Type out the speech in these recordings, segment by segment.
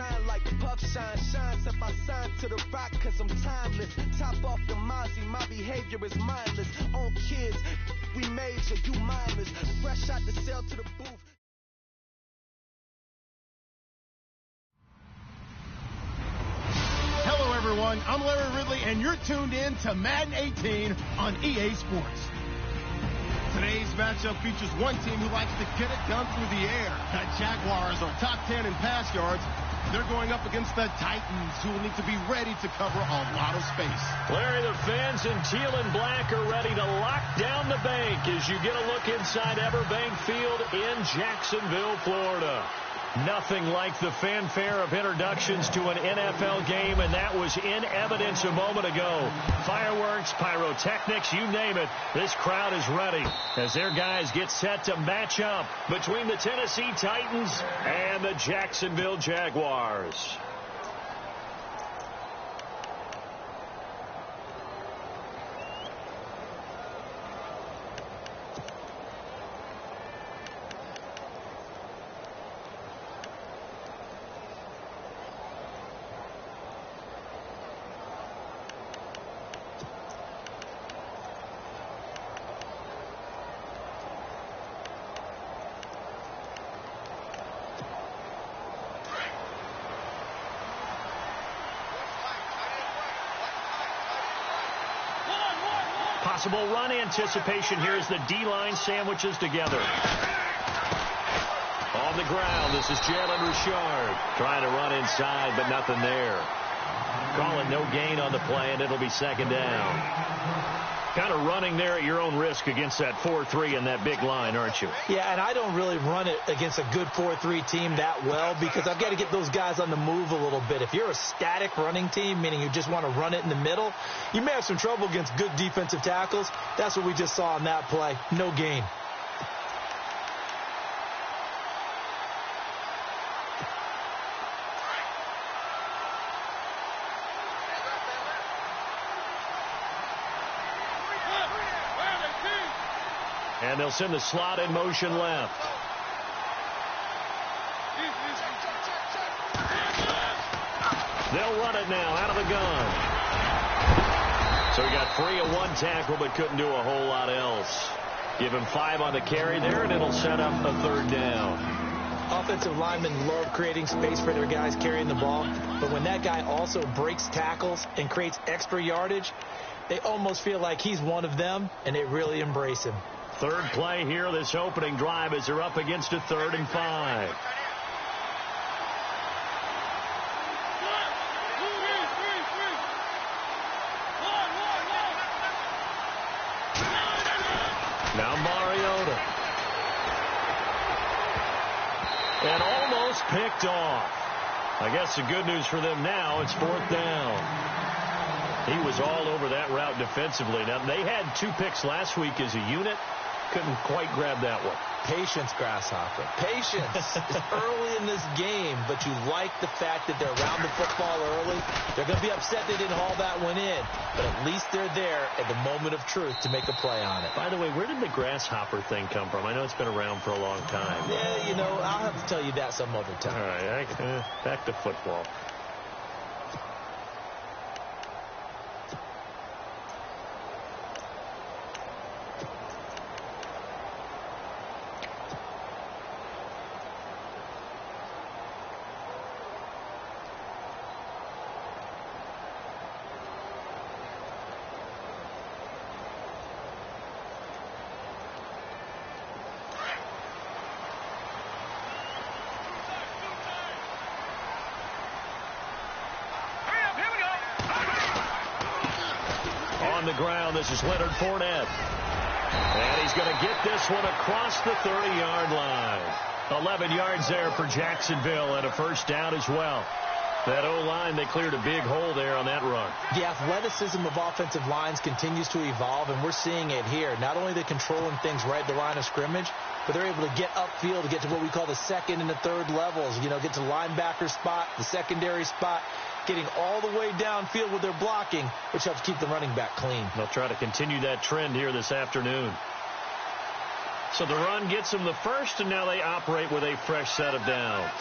shine like puff shine. Shines if I sign to the rock, cause I'm timeless. Top off the Mozzie, my behavior is mindless. On kids, we major, you mindless. Fresh out the cell to the booth. Hello, everyone. I'm Larry Ridley, and you're tuned in to Madden 18 on EA Sports. Today's matchup features one team who likes to get it done through the air. The Jaguars are top 10 in pass yards. They're going up against the Titans, who will need to be ready to cover a lot of space. Larry, the fans in teal and black are ready to lock down the bank as you get a look inside Everbank Field in Jacksonville, Florida. Nothing like the fanfare of introductions to an NFL game, and that was in evidence a moment ago. Fireworks, pyrotechnics, you name it. This crowd is ready as their guys get set to match up between the Tennessee Titans and the Jacksonville Jaguars. Possible run anticipation here as the D-line sandwiches together. On the ground, this is Jalen Richard trying to run inside, but nothing there. Call it no gain on the play, and it'll be second down. Kind of running there at your own risk against that 4-3 and that big line, aren't you? Yeah, and I don't really run it against a good 4-3 team that well because I've got to get those guys on the move a little bit. If you're a static running team, meaning you just want to run it in the middle, you may have some trouble against good defensive tackles. That's what we just saw on that play. No gain. And they'll send the slot in motion left. They'll run it now out of the gun. So he got free of one tackle but couldn't do a whole lot else. Give him 5 on the carry there, and it'll set up a third down. Offensive linemen love creating space for their guys carrying the ball, but when that guy also breaks tackles and creates extra yardage, they almost feel like he's one of them, and they really embrace him. Third play here, this opening drive, as they're up against a 3rd and 5. Now Mariota. And almost picked off. I guess the good news for them now, it's 4th down. He was all over that route defensively. Now, they had 2 picks last week as a unit. Couldn't quite grab that one. Patience, Grasshopper. Patience. It's early in this game, but you like the fact that they're around the football early. They're going to be upset they didn't haul that one in, but at least they're there at the moment of truth to make a play on it. By the way, where did the grasshopper thing come from? I know it's been around for a long time. Yeah, you know, I'll have to tell you that some other time. All right, back to football. On the ground, this is Leonard Fournette. And he's going to get this one across the 30-yard line. 11 yards there for Jacksonville and a first down as well. That O-line, they cleared a big hole there on that run. The athleticism of offensive lines continues to evolve, and we're seeing it here. Not only are they controlling things right at the line of scrimmage, but they're able to get upfield to get to what we call the 2nd and the 3rd levels. You know, get to the linebacker spot, the secondary spot, getting all the way downfield with their blocking, which helps keep the running back clean. They'll try to continue that trend here this afternoon. So the run gets them the first, and now they operate with a fresh set of downs.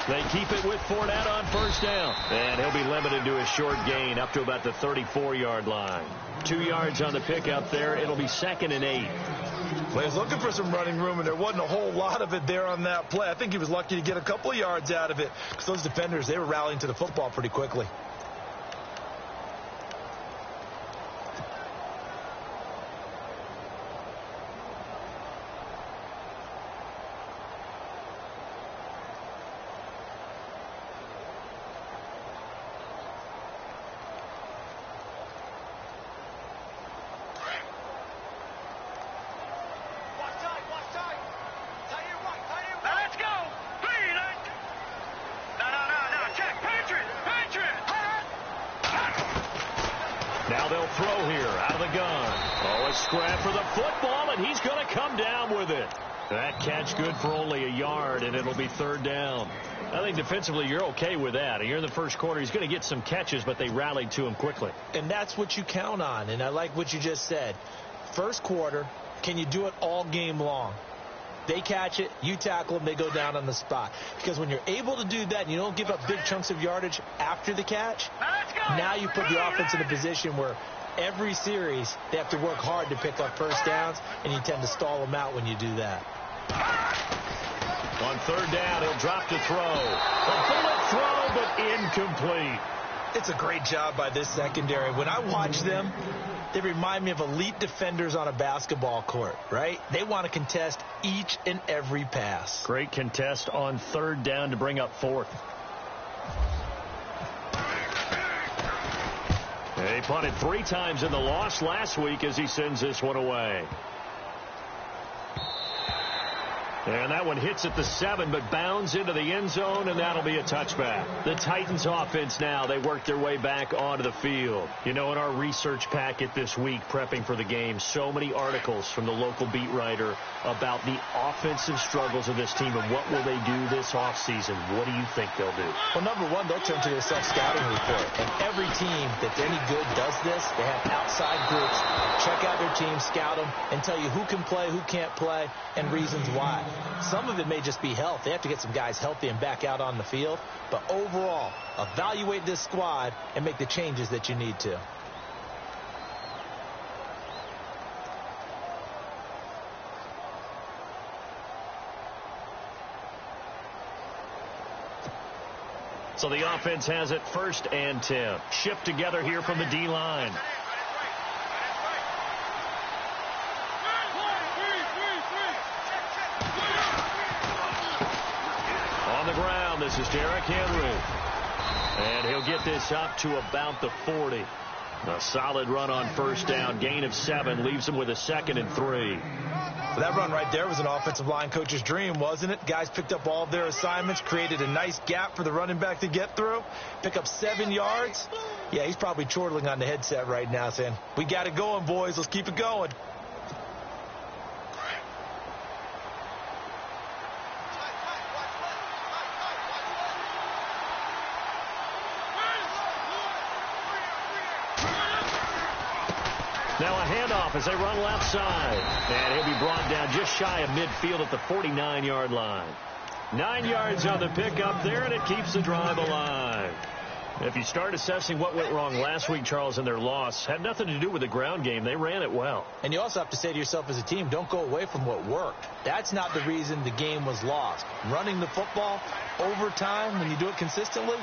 They keep it with Fournette on first down. And he'll be limited to a short gain up to about the 34-yard line. 2 yards on the pickup there. It'll be 2nd and 8. Well, he was looking for some running room, and there wasn't a whole lot of it there on that play. I think he was lucky to get a couple of yards out of it because those defenders, they were rallying to the football pretty quickly. Now they'll throw here out of the gun. Oh, a scrap for the football, and he's going to come down with it. That catch good for only a yard, and it'll be 3rd down. I think defensively you're okay with that. You're in the first quarter. He's going to get some catches, but they rallied to him quickly. And that's what you count on, and I like what you just said. First quarter, can you do it all game long? They catch it, you tackle them, they go down on the spot. Because when you're able to do that and you don't give up big chunks of yardage after the catch, now you put the offense in a position where every series they have to work hard to pick up first downs, and you tend to stall them out when you do that. On 3rd down, he'll drop to throw. A bullet throw, but incomplete. It's a great job by this secondary. When I watch them, they remind me of elite defenders on a basketball court, right? They want to contest each and every pass. Great contest on 3rd down to bring up 4th. He punted 3 times in the loss last week as he sends this one away. And that one hits at the 7, but bounds into the end zone, and that'll be a touchback. The Titans offense now, they work their way back onto the field. You know, in our research packet this week, prepping for the game, so many articles from the local beat writer about the offensive struggles of this team and what will they do this offseason. What do you think they'll do? Well, number one, they'll turn to their self-scouting report. And every team that's any good does this. They have outside groups, check out their team, scout them, and tell you who can play, who can't play, and reasons why. Some of it may just be health. They have to get some guys healthy and back out on the field. But overall, evaluate this squad and make the changes that you need to. So the offense has it 1st and 10. Shift together here from the D-line. On the ground, this is Derrick Henry. And he'll get this up to about the 40. A solid run on 1st down. Gain of 7 leaves him with a 2nd and 3. Well, that run right there was an offensive line coach's dream, wasn't it? Guys picked up all of their assignments, created a nice gap for the running back to get through, pick up 7 yards. Yeah, he's probably chortling on the headset right now saying, we got it going, boys. Let's keep it going. Now a handoff as they run left side. And he'll be brought down just shy of midfield at the 49-yard line. 9 yards on the pickup there, and it keeps the drive alive. If you start assessing what went wrong last week, Charles, in their loss, had nothing to do with the ground game. They ran it well. And you also have to say to yourself as a team, don't go away from what worked. That's not the reason the game was lost. Running the football over time, when you do it consistently,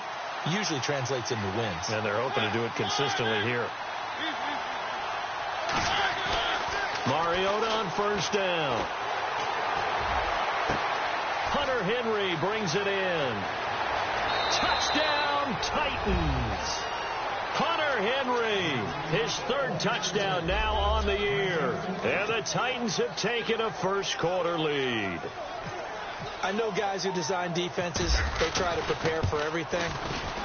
usually translates into wins. And they're hoping to do it consistently here. Mariota on 1st down. Hunter Henry brings it in. Touchdown, Titans. Hunter Henry, his 3rd touchdown now on the year. And the Titans have taken a 1st quarter lead. I know guys who design defenses, they try to prepare for everything.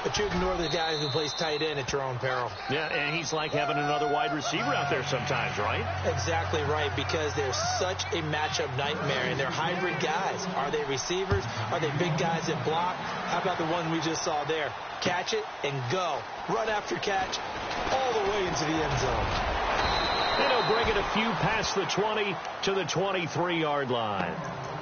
But you ignore the guy who plays tight end at your own peril. Yeah, and he's like having another wide receiver out there sometimes, right? Exactly right, because they're such a matchup nightmare, and they're hybrid guys. Are they receivers? Are they big guys that block? How about the one we just saw there? Catch it and go. Run after catch all the way into the end zone. And he'll bring it a few past the 20 to the 23-yard line.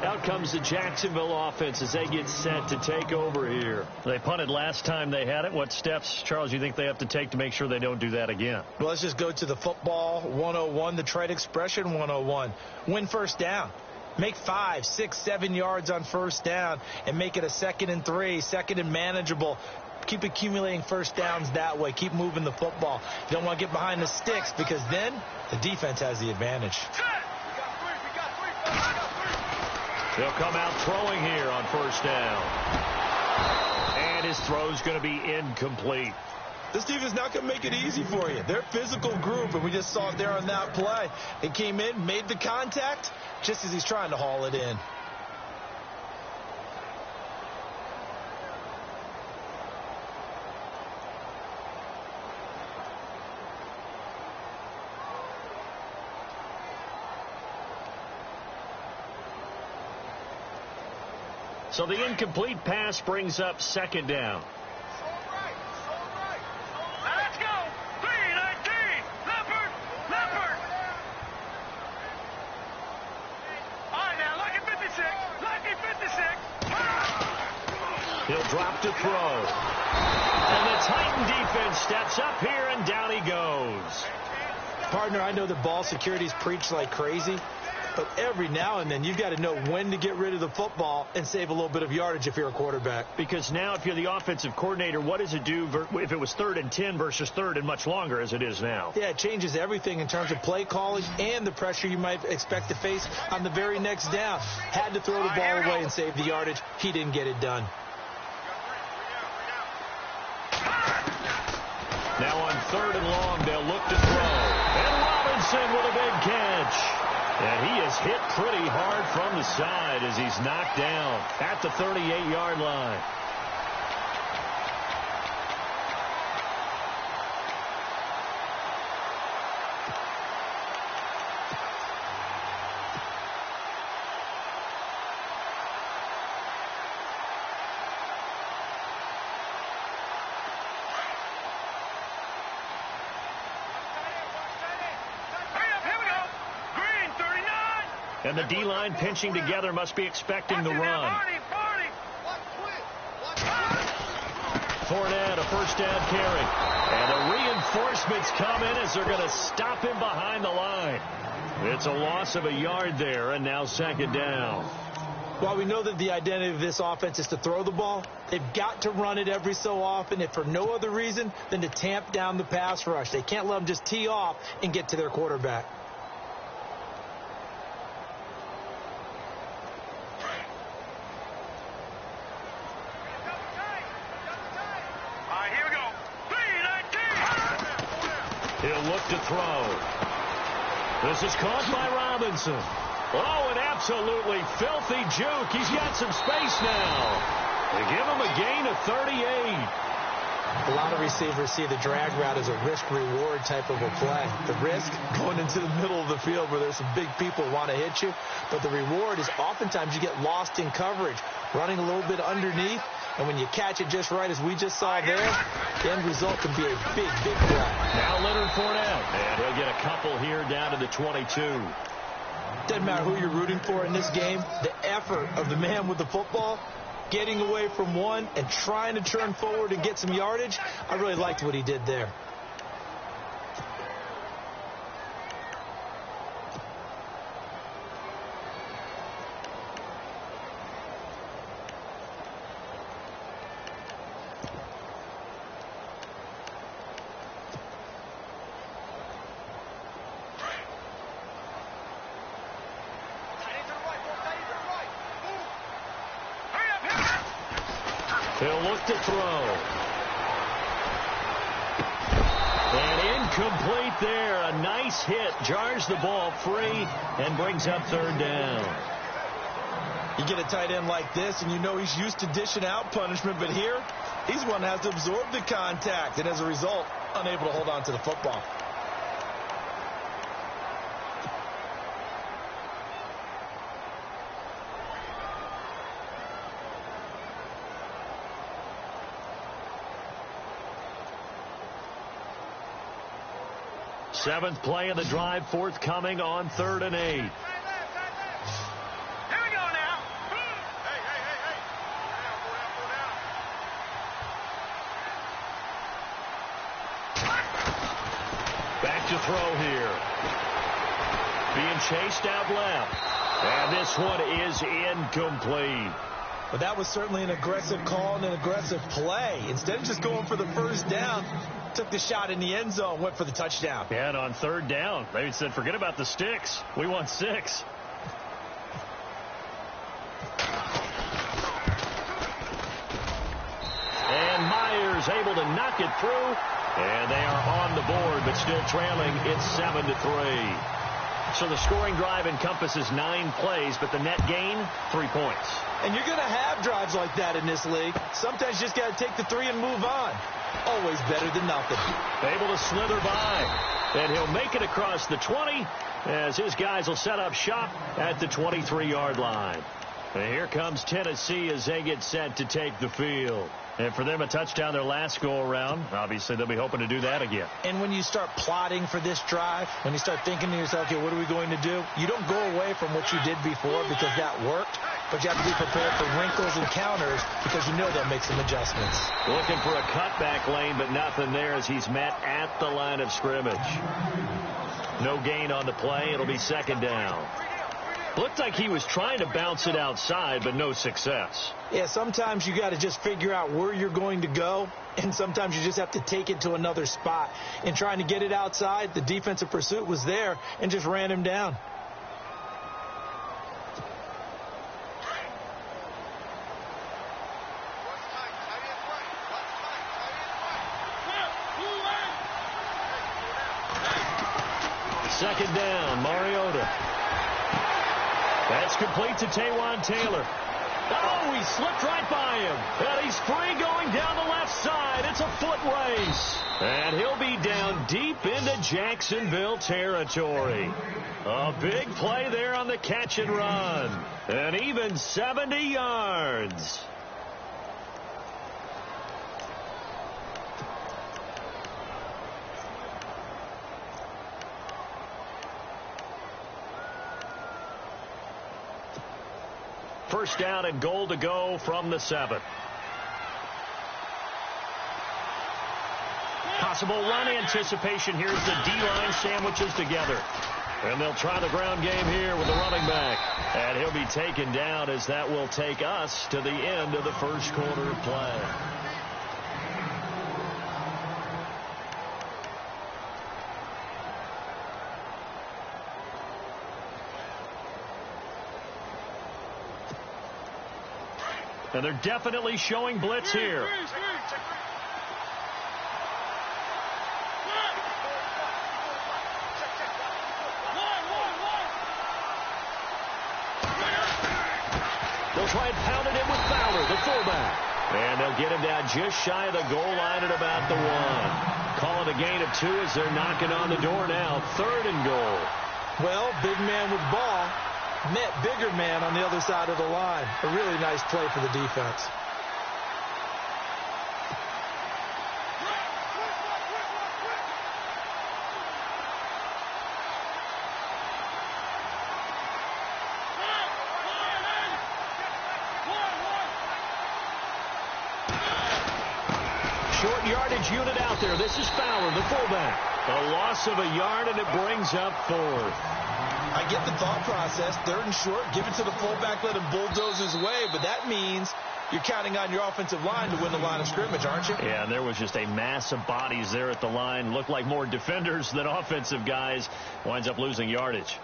Out comes the Jacksonville offense as they get set to take over here. They punted last time they had it. What steps, Charles, you think they have to take to make sure they don't do that again? Well, let's just go to the football 101, the trade expression 101. Win first down. Make 5, 6, 7 yards on first down and make it a 2nd and 3, 2nd and manageable. Keep accumulating first downs that way. Keep moving the football. You don't want to get behind the sticks because then the defense has the advantage. He'll come out throwing here on first down. And his throw's going to be incomplete. This defense is not going to make it easy for you. They're a physical group, and we just saw it there on that play. He came in, made the contact, just as he's trying to haul it in. So the incomplete pass brings up 2nd down. Let's go. 3-19. Leopard. All right, now, lucky 56. He'll drop to throw. And the Titan defense steps up here, and down he goes. Partner, I know that ball security's preached like crazy, but every now and then you've got to know when to get rid of the football and save a little bit of yardage if you're a quarterback. Because now if you're the offensive coordinator, what does it do if it was 3rd and 10 versus 3rd and much longer as it is now? Yeah, it changes everything in terms of play calling and the pressure you might expect to face on the very next down. Had to throw the ball away and save the yardage. He didn't get it done. Now on 3rd and long, they'll look to throw. And Robinson with a big catch. And he is hit pretty hard from the side as he's knocked down at the 38-yard line. And the D-line pinching together must be expecting the run. Fournette, a first down carry. And the reinforcements come in as they're going to stop him behind the line. It's a loss of a yard there, and now 2nd down. While we know that the identity of this offense is to throw the ball, they've got to run it every so often, if for no other reason than to tamp down the pass rush. They can't let them just tee off and get to their quarterback. He'll look to throw. This is caught by Robinson. Oh, an absolutely filthy juke. He's got some space now. They give him a gain of 38. A lot of receivers see the drag route as a risk-reward type of a play. The risk, going into the middle of the field where there's some big people who want to hit you. But the reward is oftentimes you get lost in coverage, running a little bit underneath. And when you catch it just right, as we just saw there, the end result can be a big, big play. Now Leonard Fournette. And he'll get a couple here down to the 22. Doesn't matter who you're rooting for in this game. The effort of the man with the football, getting away from one and trying to turn forward and get some yardage, I really liked what he did there. He'll look to throw. And incomplete there. A nice hit. Jars the ball free and brings up 3rd down. You get a tight end like this, and you know he's used to dishing out punishment, but here, he's one that has to absorb the contact, and as a result, unable to hold on to the football. Seventh play of the drive, forthcoming on 3rd and 8. Here we go now. Hey. Back to throw here. Being chased out left. And this one is incomplete. But that was certainly an aggressive call and an aggressive play. Instead of just going for the first down, took the shot in the end zone, went for the touchdown. And on 3rd down, they said, forget about the sticks. We want 6. And Myers able to knock it through. And they are on the board, but still trailing. It's 7-3. So the scoring drive encompasses 9 plays, but the net gain, 3 points. And you're going to have drives like that in this league. Sometimes you just got to take the 3 and move on. Always better than nothing. Able to slither by. And he'll make it across the 20 as his guys will set up shop at the 23-yard line. And here comes Tennessee as they get set to take the field. And for them, a touchdown their last go-around. Obviously, they'll be hoping to do that again. And when you start plotting for this drive, when you start thinking to yourself, okay, what are we going to do? You don't go away from what you did before because that worked. But you have to be prepared for wrinkles and counters because you know they'll make some adjustments. Looking for a cutback lane, but nothing there as he's met at the line of scrimmage. No gain on the play. It'll be 2nd down. Looked like he was trying to bounce it outside, but no success. Yeah, sometimes you got to just figure out where you're going to go, and sometimes you just have to take it to another spot. In trying to get it outside, the defensive pursuit was there and just ran him down. Second down, Mariota. That's complete to Taywan Taylor. Oh, he slipped right by him. And he's free going down the left side. It's a foot race. And he'll be down deep into Jacksonville territory. A big play there on the catch and run. And even 70 yards. First down and goal to go from the 7. Possible run anticipation. Here's the D-line sandwiches together. And they'll try the ground game here with the running back. And he'll be taken down as that will take us to the end of the first quarter of play. And they're definitely showing blitz here. They'll try and pound it in with Fowler, the fullback. And they'll get him down just shy of the goal line at about the 1. Calling a gain of 2 as they're knocking on the door now. 3rd and goal. Well, big man with ball met bigger man on the other side of the line. A really nice play for the defense. Short yardage unit out there. This is Fowler, the fullback. A loss of a yard, and it brings up 4th. I get the thought process. 3rd and short, give it to the fullback, let him bulldoze his way. But that means you're counting on your offensive line to win the line of scrimmage, aren't you? Yeah, and there was just a mass of bodies there at the line. Looked like more defenders than offensive guys. Winds up losing yardage.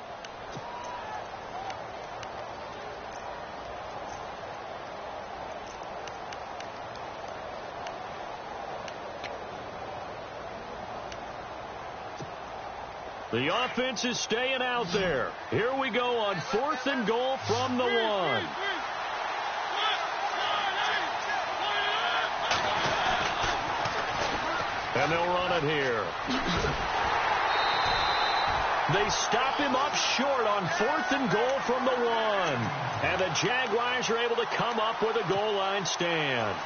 The offense is staying out there. Here we go on 4th and goal from the 1. And they'll run it here. They stop him up short on 4th and goal from the 1. And the Jaguars are able to come up with a goal line stand.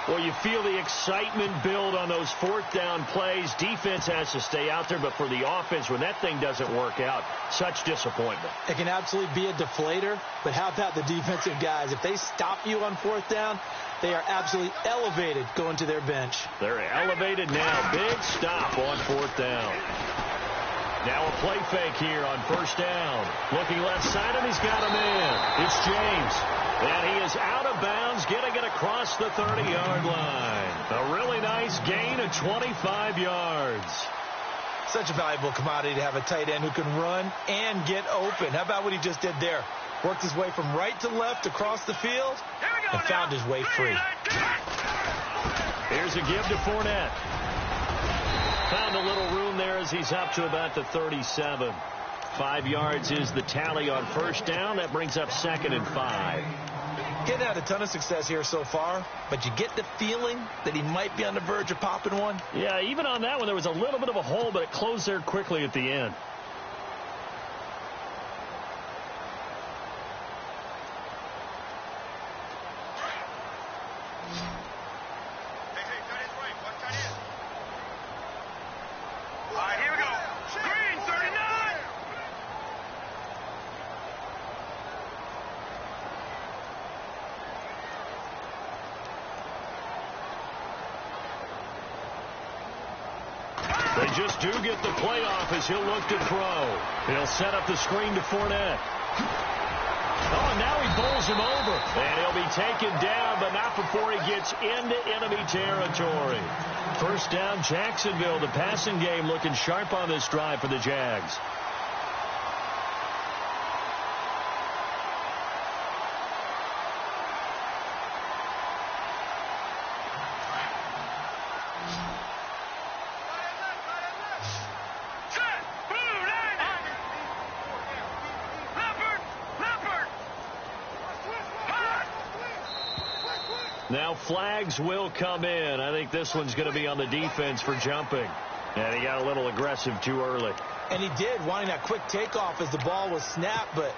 Well, you feel the excitement build on those fourth down plays. Defense has to stay out there, but for the offense, when that thing doesn't work out, such disappointment. It can absolutely be a deflator, but how about the defensive guys? If they stop you on fourth down, they are absolutely elevated going to their bench. They're elevated now. Big stop on fourth down. Now a play fake here on first down. Looking left side, and he's got him in. It's James. And he is out of bounds, getting it across the 30-yard line. A really nice gain of 25 yards. Such a valuable commodity to have a tight end who can run and get open. How about what he just did there? Worked his way from right to left across the field and found his way free. Here's a give to Fournette. Found a little room there as he's up to about the 37. 5 yards is the tally on first down. That brings up 2nd and 5. Getting had a ton of success here so far, but you get the feeling that he might be on the verge of popping one. Yeah, even on that one, there was a little bit of a hole, but it closed there quickly at the end. They just do get the play off as he'll look to throw. He'll set up the screen to Fournette. Oh, and now he bowls him over. And he'll be taken down, but not before he gets into enemy territory. First down, Jacksonville. The passing game looking sharp on this drive for the Jags. Now flags will come in. I think this one's going to be on the defense for jumping. And he got a little aggressive too early. And he did, wanting that quick takeoff as the ball was snapped, but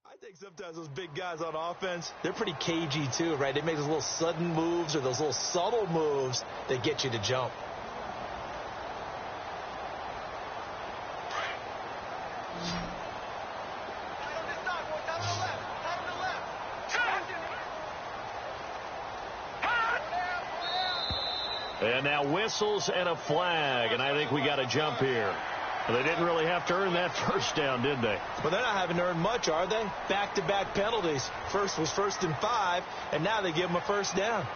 I think sometimes those big guys on offense, they're pretty cagey too, right? They make those little sudden moves or those little subtle moves that get you to jump. And now whistles and a flag, and I think we got a jump here. Well, they didn't really have to earn that first down, did they? Well, they're not having to earn much, are they? Back-to-back penalties. First was 1st and 5, and now they give them a first down.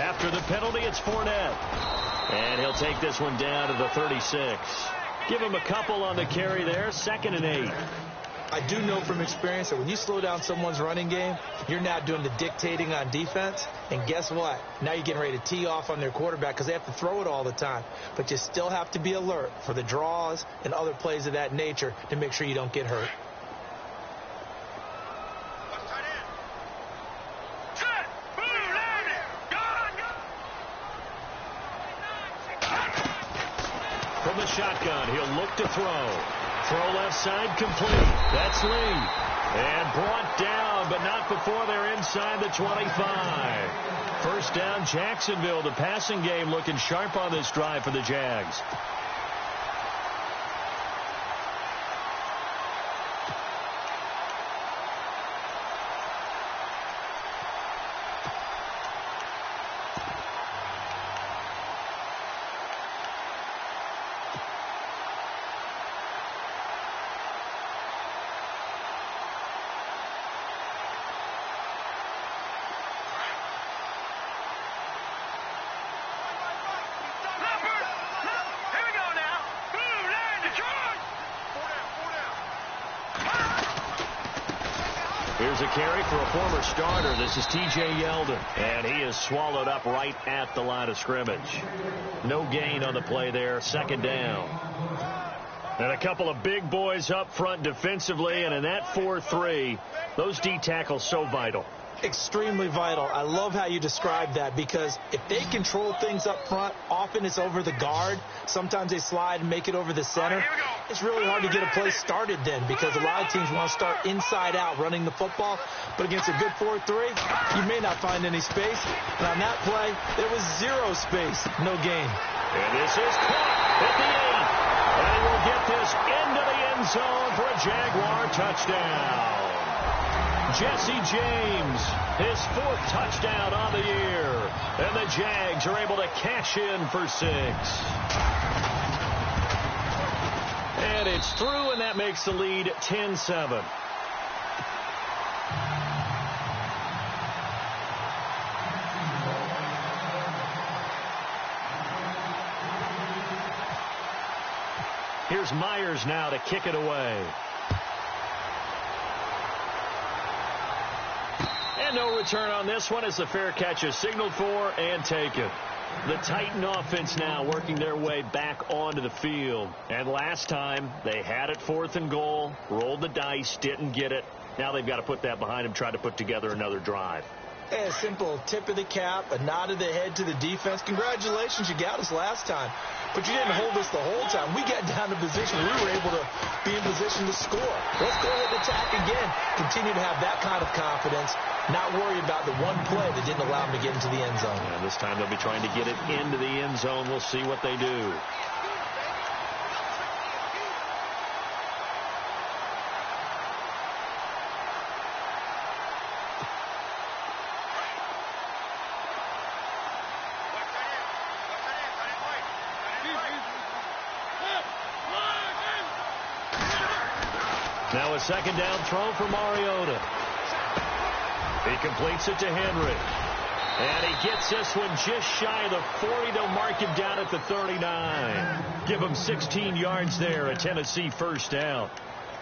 After the penalty, it's Fournette. And he'll take this one down to the 36. Give him a couple on the carry there. 2nd and 8. I do know from experience that when you slow down someone's running game, you're now doing the dictating on defense. And guess what? Now you're getting ready to tee off on their quarterback because they have to throw it all the time. But you still have to be alert for the draws and other plays of that nature to make sure you don't get hurt. From the shotgun, he'll look to throw. Throw left side complete. That's Lee. And brought down, but not before they're inside the 25. First down, Jacksonville. The passing game looking sharp on this drive for the Jags. Here's a carry for a former starter. This is T.J. Yeldon, and he is swallowed up right at the line of scrimmage. No gain on the play there. 2nd down. And a couple of big boys up front defensively, and in that 4-3, those D tackles so vital. Extremely vital. I love how you describe that because if they control things up front, often it's over the guard. Sometimes they slide and make it over the center. It's really hard to get a play started then because a lot of teams want to start inside out running the football. But against a good 4-3, you may not find any space. And on that play, there was zero space. No gain. And this is caught at the 8. And he will get this into the end zone for a Jaguar touchdown. Jesse James, his 4th touchdown on the year. And the Jags are able to cash in for 6. And it's through, and that makes the lead 10-7. Here's Myers now to kick it away. And no return on this one as the fair catch is signaled for and taken. The Titan offense now working their way back onto the field. And last time they had it 4th and goal, rolled the dice, didn't get it. Now they've got to put that behind them, try to put together another drive. Hey, a simple tip of the cap, a nod of the head to the defense. Congratulations, you got us last time. But you didn't hold us the whole time. We got down to position. We were able to be in position to score. Let's go ahead and attack again. Continue to have that kind of confidence. Not worry about the one play that didn't allow them to get into the end zone. And this time they'll be trying to get it into the end zone. We'll see what they do. Now a 2nd down throw for Mariota. He completes it to Henry. And he gets this one just shy of the 40. They'll mark him down at the 39. Give him 16 yards there, a Tennessee first down.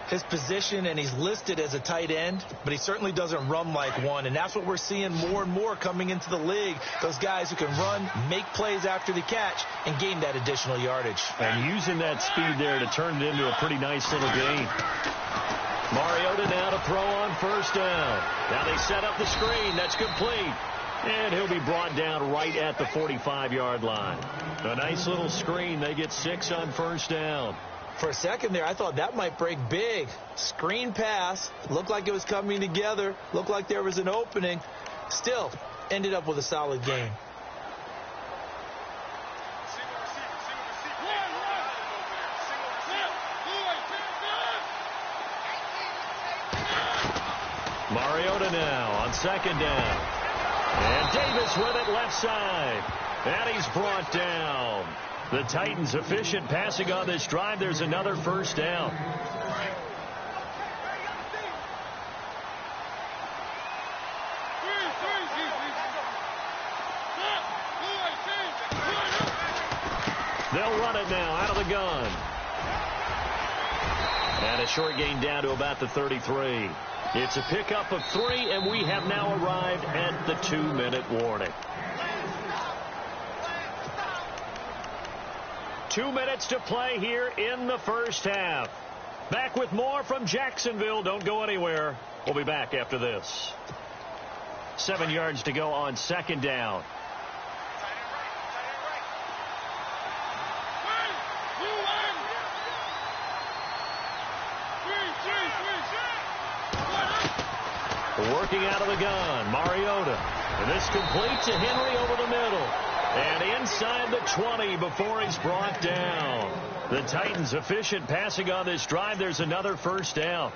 His position, and he's listed as a tight end, but he certainly doesn't run like one. And that's what we're seeing more and more coming into the league. Those guys who can run, make plays after the catch, and gain that additional yardage. And using that speed there to turn it into a pretty nice little gain. Mariota now to throw on first down. Now they set up the screen. That's complete. And he'll be brought down right at the 45-yard line. A nice little screen. They get 6 on first down. For a second there, I thought that might break big. Screen pass. Looked like it was coming together. Looked like there was an opening. Still, ended up with a solid game. Mariota now on 2nd down. And Davis with it left side. And he's brought down. The Titans efficient passing on this drive. There's another first down. They'll run it now out of the gun. And a short gain down to about the 33. It's a pickup of 3, and we have now arrived at the 2-minute warning. 2 minutes to play here in the first half. Back with more from Jacksonville. Don't go anywhere. We'll be back after this. 7 yards to go on second down. Working out of the gun, Mariota. And this complete to Henry over the middle. And inside the 20 before he's brought down. The Titans efficient passing on this drive. There's another first down.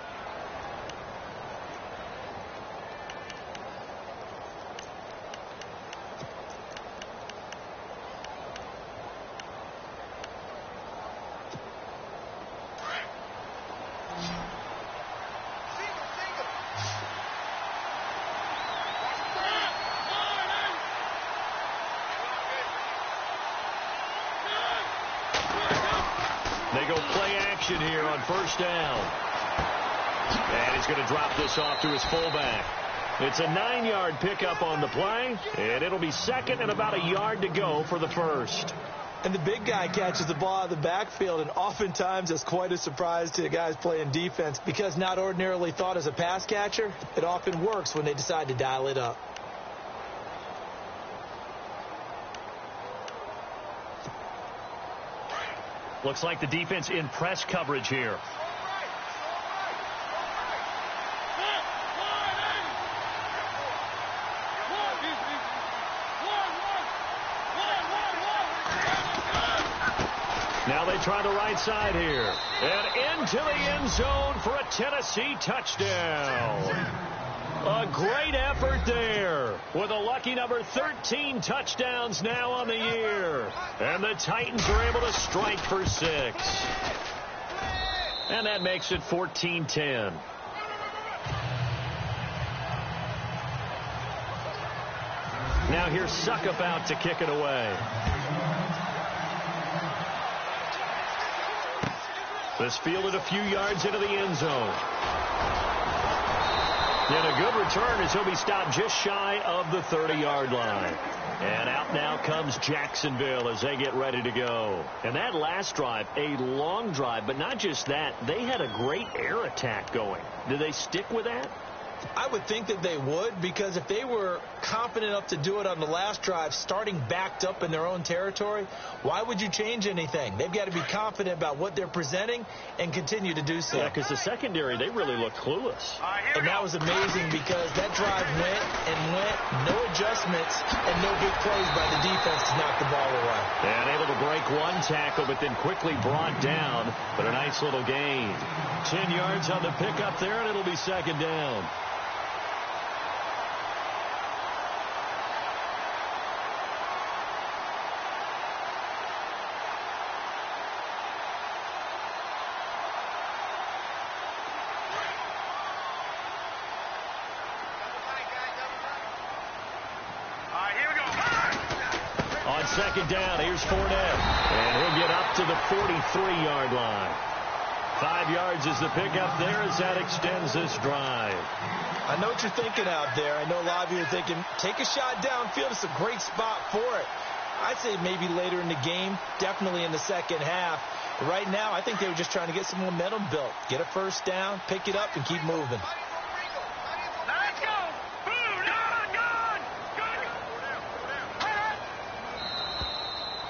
They go play action here on first down. And he's going to drop this off to his fullback. It's a 9-yard pickup on the play, and it'll be second and about a yard to go for the first. And the big guy catches the ball out of the backfield, and oftentimes it's quite a surprise to the guys playing defense because not ordinarily thought as a pass catcher, it often works when they decide to dial it up. Looks like the defense in press coverage here. Now they try the right side here. And into the end zone for a Tennessee touchdown. A great effort there with a lucky number 13 touchdowns now on the year. And the Titans are able to strike for 6. And that makes it 14-10. Now here's Suckup out to kick it away. This fielded a few yards into the end zone. And a good return as he'll be stopped just shy of the 30-yard line. And out now comes Jacksonville as they get ready to go. And that last drive, a long drive, but not just that. They had a great air attack going. Do they stick with that? I would think that they would, because if they were confident enough to do it on the last drive, starting backed up in their own territory, why would you change anything? They've got to be confident about what they're presenting and continue to do so. Yeah, because the secondary, they really looked clueless. And that was amazing because that drive went and went, no adjustments, and no big plays by the defense to knock the ball away. And able to break one tackle, but then quickly brought down. But a nice little gain. 10 yards on the pickup there, and it'll be second down. Second down, here's Fournette, and he'll get up to the 43-yard line. 5 yards is the pickup there as that extends this drive. I know what you're thinking out there. I know a lot of you are thinking, take a shot downfield. It's a great spot for it. I'd say maybe later in the game, definitely in the second half. But right now, I think they were just trying to get some momentum built. Get a first down, pick it up, and keep moving.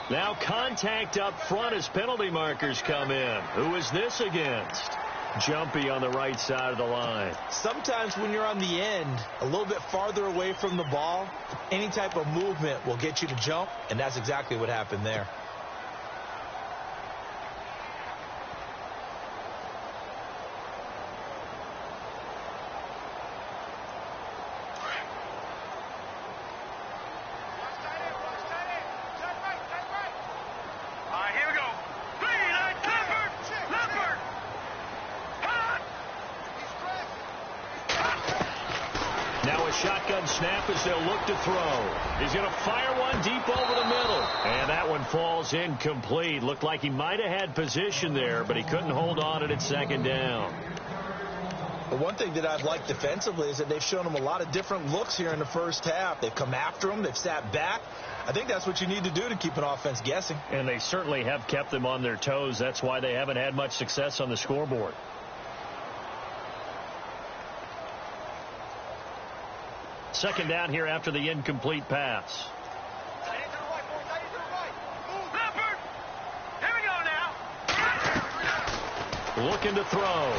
Now contact up front as penalty markers come in. Who is this against? Jumpy on the right side of the line. Sometimes when you're on the end, a little bit farther away from the ball, any type of movement will get you to jump, and that's exactly what happened there. Now a shotgun snap as they'll look to throw. He's going to fire one deep over the middle. And that one falls incomplete. Looked like he might have had position there, but he couldn't hold on at second down. But one thing that I've liked defensively is that they've shown him a lot of different looks here in the first half. They've come after him. They've sat back. I think that's what you need to do to keep an offense guessing. And they certainly have kept them on their toes. That's why they haven't had much success on the scoreboard. Second down here after the incomplete pass. Looking to throw.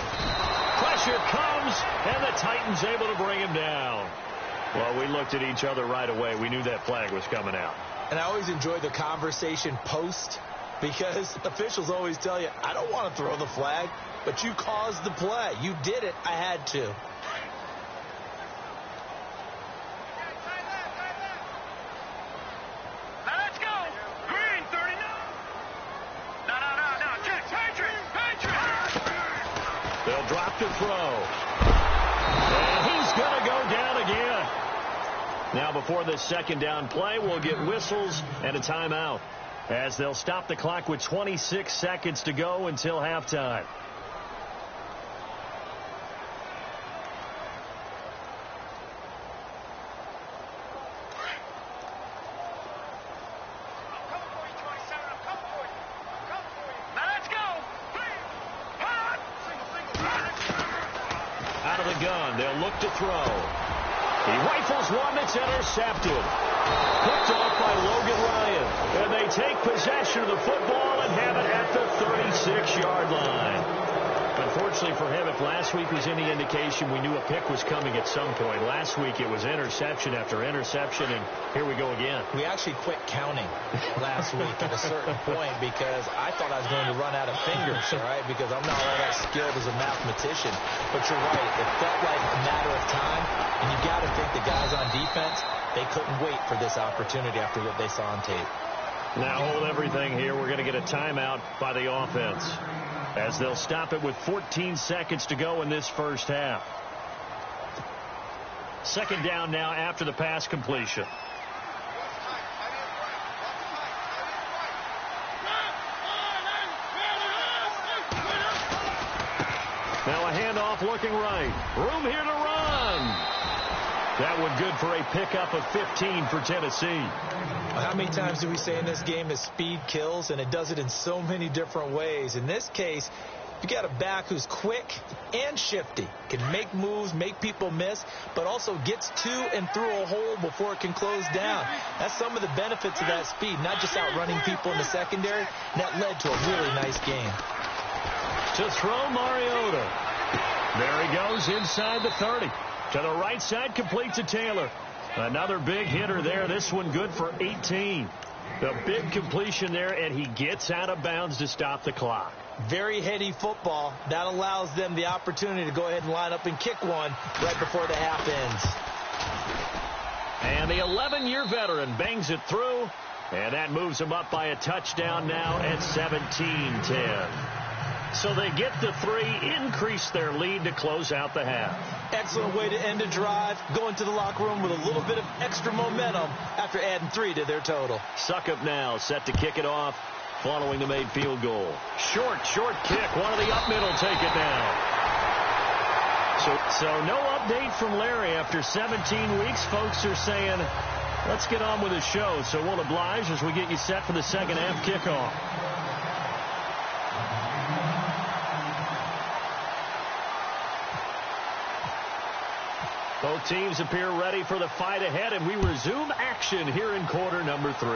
Pressure comes, and the Titans able to bring him down. Well, we looked at each other right away. We knew that flag was coming out. And I always enjoy the conversation post, because officials always tell you, I don't want to throw the flag, but you caused the play. You did it. I had to. They'll drop to throw. And he's going to go down again. Now before this second down play, we'll get whistles and a timeout, as they'll stop the clock with 26 seconds to go until halftime. Out of the gun, they'll look to throw. He rifles one that's intercepted. Picked off by Logan Ryan. And they take possession of the football and have it at the 36-yard line. Unfortunately for him, if last week was any indication, we knew a pick was coming at some point. Last week it was interception after interception, and here we go again. We actually quit counting last week at a certain point because I thought I was going to run out of fingers, all right, because I'm not all that skilled as a mathematician. But you're right. It felt like a matter of time, and you got to think the guys on defense, they couldn't wait for this opportunity after what they saw on tape. Now hold everything here. We're going to get a timeout by the offense, as they'll stop it with 14 seconds to go in this first half. Second down now after the pass completion. Now a handoff looking right. Room here to run. That one good for a pickup of 15 for Tennessee. How many times do we say in this game that speed kills, and it does it in so many different ways? In this case, you got a back who's quick and shifty, can make moves, make people miss, but also gets to and through a hole before it can close down. That's some of the benefits of that speed, not just outrunning people in the secondary. That led to a really nice game. To throw, Mariota. There he goes inside the 30. To the right side, complete to Taylor. Another big hitter there. This one good for 18. The big completion there, and he gets out of bounds to stop the clock. Very heady football. That allows them the opportunity to go ahead and line up and kick one right before the half ends. And the 11-year veteran bangs it through, and that moves him up by a touchdown now at 17-10. So they get the 3, increase their lead to close out the half. Excellent way to end a drive, going to the locker room with a little bit of extra momentum after adding 3 to their total. Suckup now, set to kick it off following the made field goal. Short kick. One of the up middle take it down. So no update from Larry after 17 weeks. Folks are saying, let's get on with the show. So we'll oblige as we get you set for the second half kickoff. Both teams appear ready for the fight ahead, and we resume action here in quarter number 3.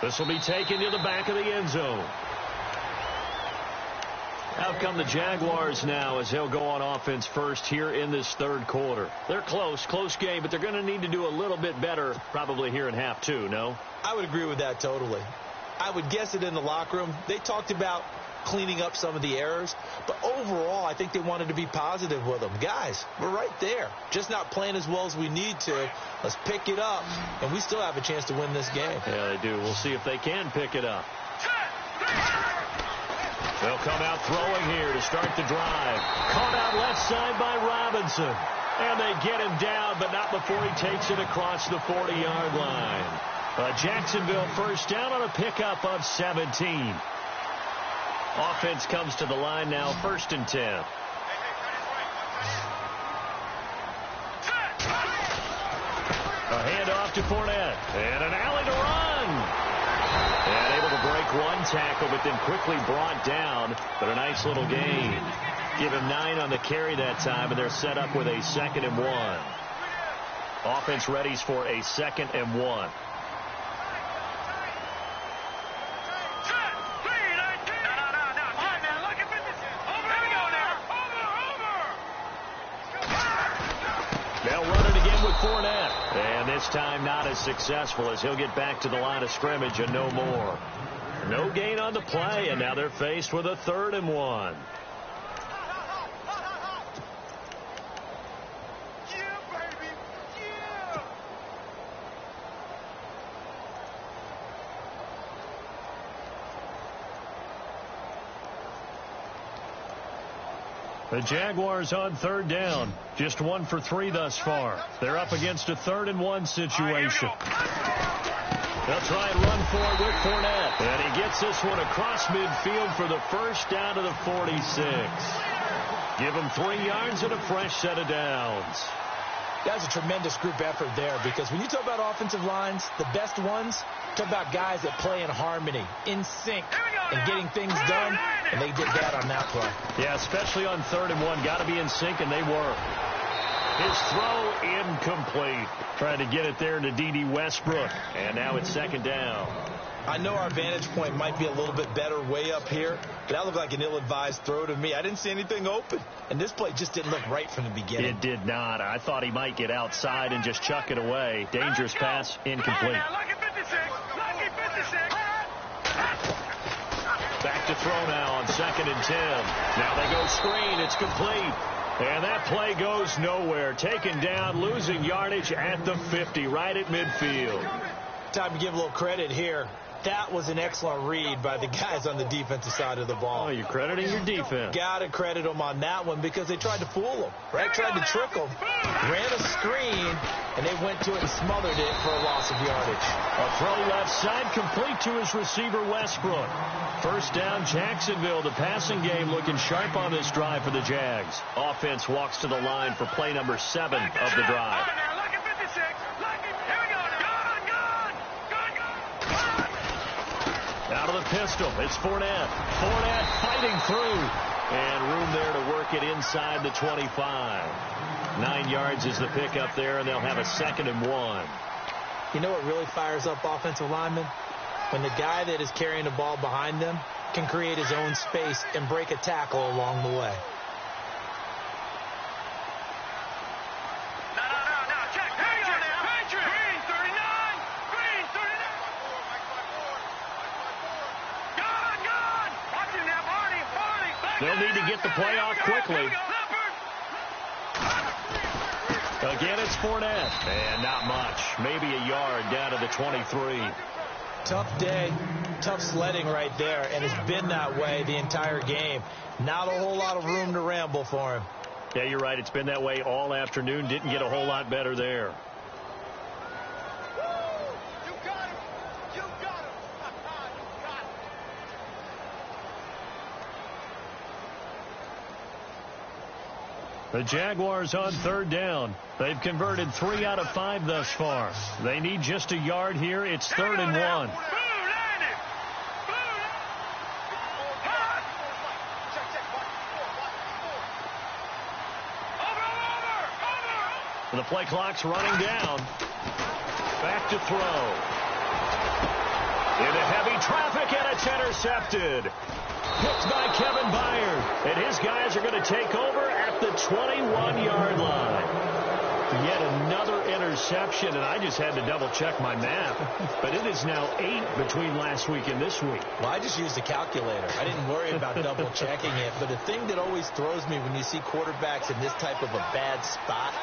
This will be taken to the back of the end zone. Out come the Jaguars now as they'll go on offense first here in this third quarter. They're close game, but they're going to need to do a little bit better probably here in half 2, no? I would agree with that totally. I would guess it in the locker room. They talked about cleaning up some of the errors, but overall I think they wanted to be positive with them. Guys, we're right there, just not playing as well as we need to. Let's pick it up, and we still have a chance to win this game. Yeah, they do. We'll see if they can pick it up. They'll come out throwing here to start the drive. Caught out left side by Robinson. And they get him down, but not before he takes it across the 40-yard line. A Jacksonville first down on a pickup of 17. Offense comes to the line now, 1st and 10. A handoff to Fournette. And an alley to run. And able to break one tackle, but then quickly brought down. But a nice little gain. Give him 9 on the carry that time, and they're set up with a 2nd and 1. Offense readies for a 2nd and 1. They'll run it again with Fournette. And this time not as successful as he'll get back to the line of scrimmage and no more. No gain on the play, and now they're faced with a 3rd and 1. The Jaguars on 3rd down. Just 1 for 3 thus far. They're up against a 3rd and 1 situation. They'll try and run for it with Fournette. And he gets this one across midfield for the first down to the 46. Give him 3 yards and a fresh set of downs. That was a tremendous group effort there, because when you talk about offensive lines, the best ones, talk about guys that play in harmony, in sync, and getting things done, and they did that on that play. Yeah, especially on 3rd and 1. Got to be in sync, and they were. His throw incomplete. Trying to get it there to D.D. Westbrook, and now it's 2nd down. I know our vantage point might be a little bit better way up here, but that looked like an ill-advised throw to me. I didn't see anything open, and this play just didn't look right from the beginning. It did not. I thought he might get outside and just chuck it away. Dangerous pass, incomplete. Back to throw now on 2nd and 10. Now they go screen. It's complete. And that play goes nowhere. Taken down, losing yardage at the 50, right at midfield. Time to give a little credit here. That was an excellent read by the guys on the defensive side of the ball. Oh, you're crediting your defense. Got to credit them on that one, because they tried to fool them, right? Tried to trick them. Ran a screen, and they went to it and smothered it for a loss of yardage. A throw left side, complete to his receiver, Westbrook. First down, Jacksonville. The passing game looking sharp on this drive for the Jags. Offense walks to the line for play number 7 of the drive. Out of the pistol, it's Fournette. Fournette fighting through. And room there to work it inside the 25. 9 yards is the pickup there, and they'll have a 2nd and 1. You know what really fires up offensive linemen? When the guy that is carrying the ball behind them can create his own space and break a tackle along the way. They'll need to get the play off quickly. Again, it's Fournette. And not much. Maybe a yard down to the 23. Tough day, tough sledding right there, and it's been that way the entire game. Not a whole lot of room to ramble for him. Yeah, you're right. It's been that way all afternoon. Didn't get a whole lot better there. The Jaguars on 3rd down. They've converted 3 out of 5 thus far. They need just a yard here. It's 3rd and 1. The play clock's running down. Back to throw. Into heavy traffic, and it's intercepted. Picked by Kevin Byard. And his guys are going to take over at the 21-yard line. Yet another interception, and I just had to double-check my math. But it is now 8 between last week and this week. Well, I just used a calculator. I didn't worry about double-checking it. But the thing that always throws me when you see quarterbacks in this type of a bad spot,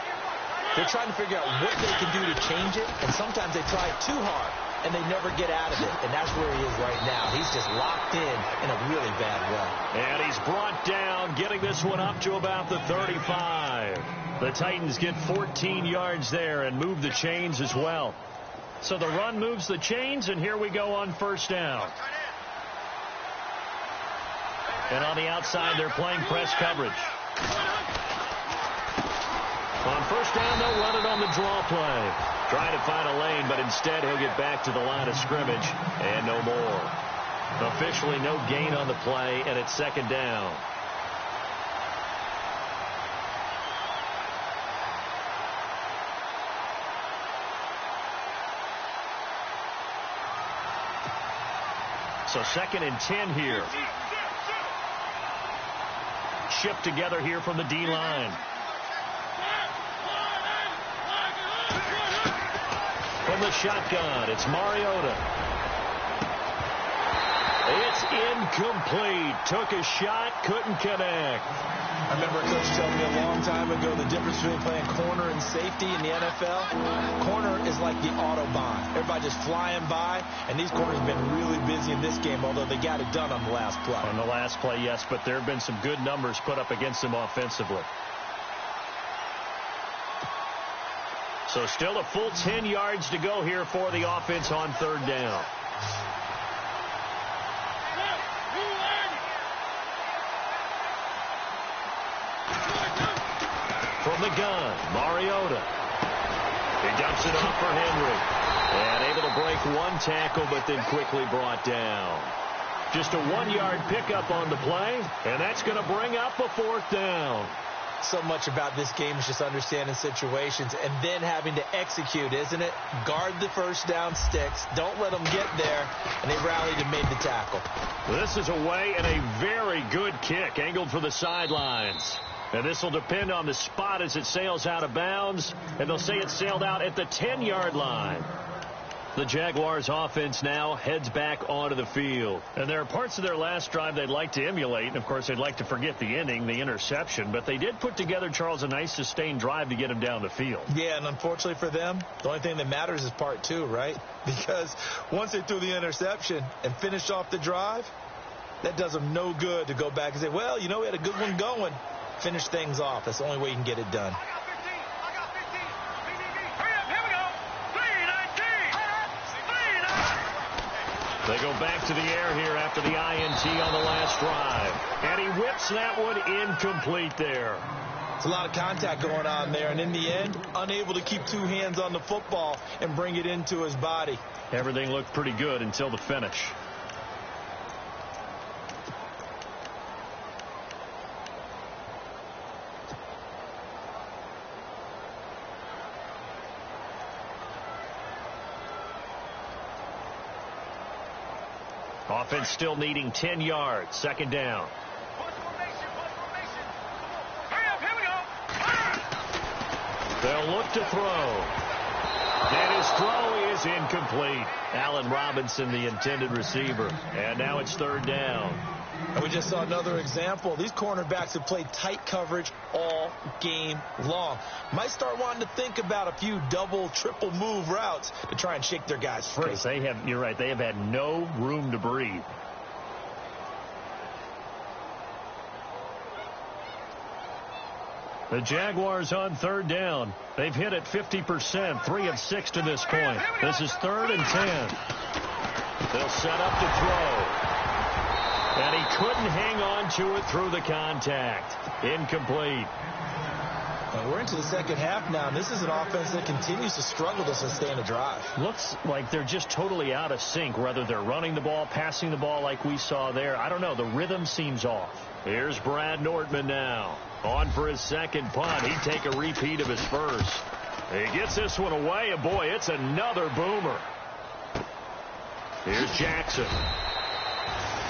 they're trying to figure out what they can do to change it, and sometimes they try too hard. and they never get out of it. And that's where he is right now. He's just locked in a really bad way. And he's brought down, getting this one up to about the 35. The Titans get 14 yards there and move the chains as well. So the run moves the chains, and here we go on first down. And on the outside, they're playing press coverage. On first down, they'll run it on the draw play. Trying to find a lane, but instead he'll get back to the line of scrimmage and no more. Officially no gain on the play, and it's second down. So second and 10 here. Shipped together here from the D-line. From the shotgun, it's Mariota. It's incomplete. Took a shot, couldn't connect. I remember a coach telling me a long time ago the difference between playing corner and safety in the NFL. Corner is like the Autobahn. Everybody just flying by, and these corners have been really busy in this game, although they got it done on the last play. On the last play, yes, but there have been some good numbers put up against them offensively. So still a full 10 yards to go here for the offense on third down. From the gun, Mariota. He dumps it off for Henry. And able to break one tackle, but then quickly brought down. Just a 1-yard pickup on the play, and that's going to bring up a fourth down. So much about this game is just understanding situations and then having to execute, isn't it? Guard the first down sticks. Don't let them get there. And they rallied and made the tackle. This is away and a very good kick angled for the sidelines. And this will depend on the spot as it sails out of bounds. And they'll say it sailed out at the 10-yard line. The Jaguars offense now heads back onto the field. And there are parts of their last drive they'd like to emulate. And, of course, they'd like to forget the ending, the interception. But they did put together, Charles, a nice sustained drive to get him down the field. Yeah, and unfortunately for them, the only thing that matters is part two, right? Because once they threw the interception and finished off the drive, that does them no good to go back and say, well, you know, we had a good one going. Finish things off. That's the only way you can get it done. They go back to the air here after the INT on the last drive. And he whips that one incomplete there. There's a lot of contact going on there. And in the end, unable to keep two hands on the football and bring it into his body. Everything looked pretty good until the finish. Offense still needing 10 yards. Second down. They'll look to throw. And his throw is incomplete. Allen Robinson, the intended receiver. And now it's third down. And we just saw another example. These cornerbacks have played tight coverage all game long. Might start wanting to think about a few double, triple move routes to try and shake their guys free. They have, you're right, they have had no room to breathe. The Jaguars on third down. They've hit it 50%, 3 of 6 to this point. This is 3rd and 10. They'll set up to throw. And he couldn't hang on to it through the contact. Incomplete. And we're into the second half now, and this is an offense that continues to struggle to sustain a drive. Looks like they're just totally out of sync, whether they're running the ball, passing the ball like we saw there. I don't know. The rhythm seems off. Here's Brad Nortman now. On for his second punt. He'd take a repeat of his first. He gets this one away, and boy, it's another boomer. Here's Jackson.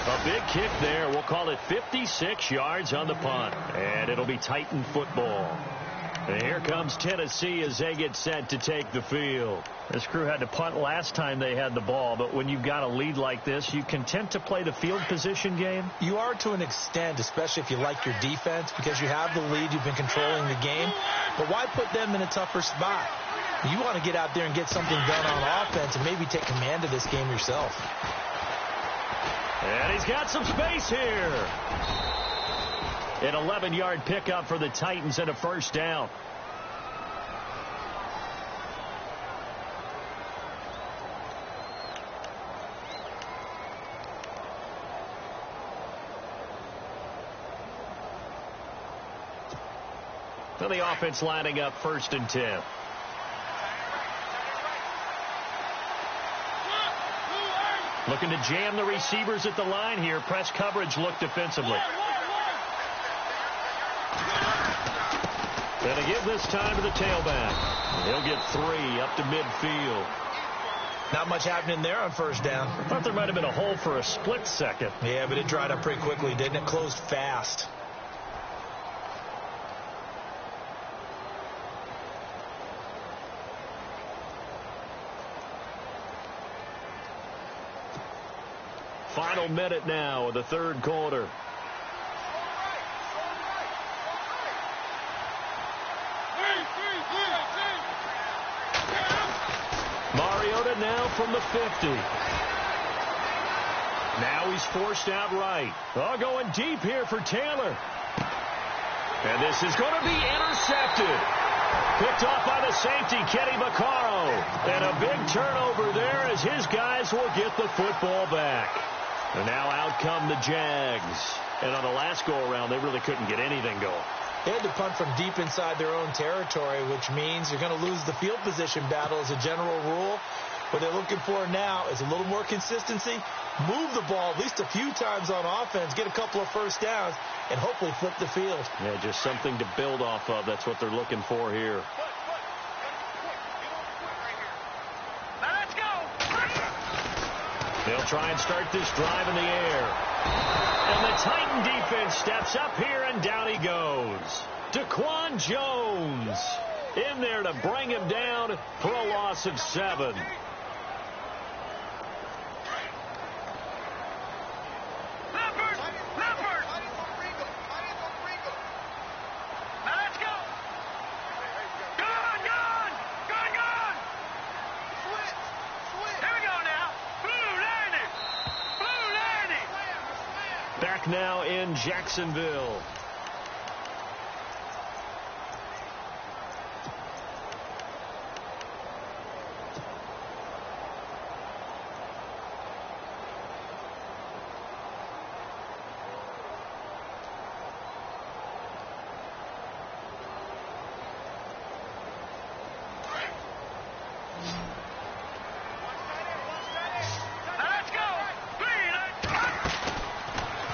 A big kick there. We'll call it 56 yards on the punt. And it'll be Titan football. And here comes Tennessee as they get set to take the field. This crew had to punt last time they had the ball, but when you've got a lead like this, you content to play the field position game? You are to an extent, especially if you like your defense, because you have the lead, you've been controlling the game. But why put them in a tougher spot? You want to get out there and get something done on offense and maybe take command of this game yourself. And he's got some space here. An 11-yard pickup for the Titans and a first down. So the offense lining up 1st and 10. Looking to jam the receivers at the line here. Press coverage look defensively. Going to give this time to the tailback. He'll get 3 up to midfield. Not much happening there on first down. I thought there might have been a hole for a split second. Yeah, but it dried up pretty quickly, didn't it? Closed fast. Final minute now of the 3rd quarter. Mariota now from the 50. Now he's forced out right. Oh, going deep here for Taylor. And this is going to be intercepted. Picked off by the safety, Kenny Vaccaro. And a big turnover there as his guys will get the football back. And now out come the Jags. And on the last go-around, they really couldn't get anything going. They had to punt from deep inside their own territory, which means you're going to lose the field position battle as a general rule. What they're looking for now is a little more consistency, move the ball at least a few times on offense, get a couple of first downs, and hopefully flip the field. Yeah, just something to build off of. That's what they're looking for here. They'll try and start this drive in the air. And the Titan defense steps up here, and down he goes. Daquan Jones in there to bring him down for a loss of 7. Back now in Jacksonville.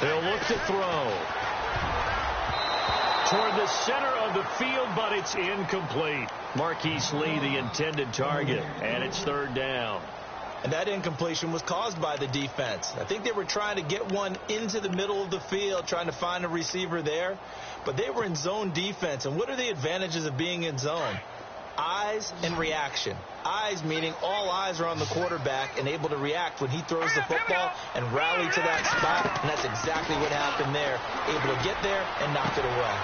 They'll look to throw toward the center of the field, but it's incomplete. Marquise Lee, the intended target, and it's 3rd down. And that incompletion was caused by the defense. I think they were trying to get one into the middle of the field, trying to find a receiver there, but they were in zone defense. And what are the advantages of being in zone? Eyes and reaction. Eyes meaning all eyes are on the quarterback and able to react when he throws the football and rally to that spot. And that's exactly what happened there. Able to get there and knock it away.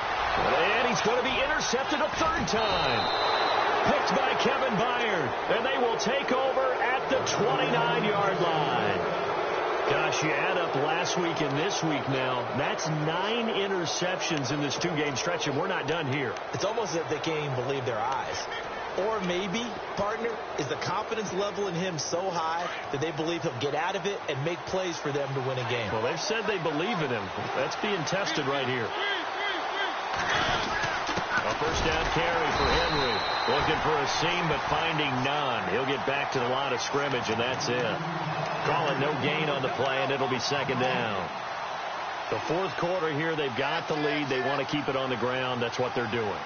And he's going to be intercepted a 3rd time. Picked by Kevin Byard. And they will take over at the 29-yard line. Gosh, you add up last week and this week now. That's 9 interceptions in this 2-game stretch, and we're not done here. It's almost as if they can't even believe their eyes. Or maybe, partner, is the confidence level in him so high that they believe he'll get out of it and make plays for them to win a game. Well, they've said they believe in him. That's being tested right here. A first down carry for Henry. Looking for a seam, but finding none. He'll get back to the line of scrimmage, and that's it. Call it no gain on the play, and it'll be 2nd down. The 4th quarter here, they've got the lead. They want to keep it on the ground. That's what they're doing.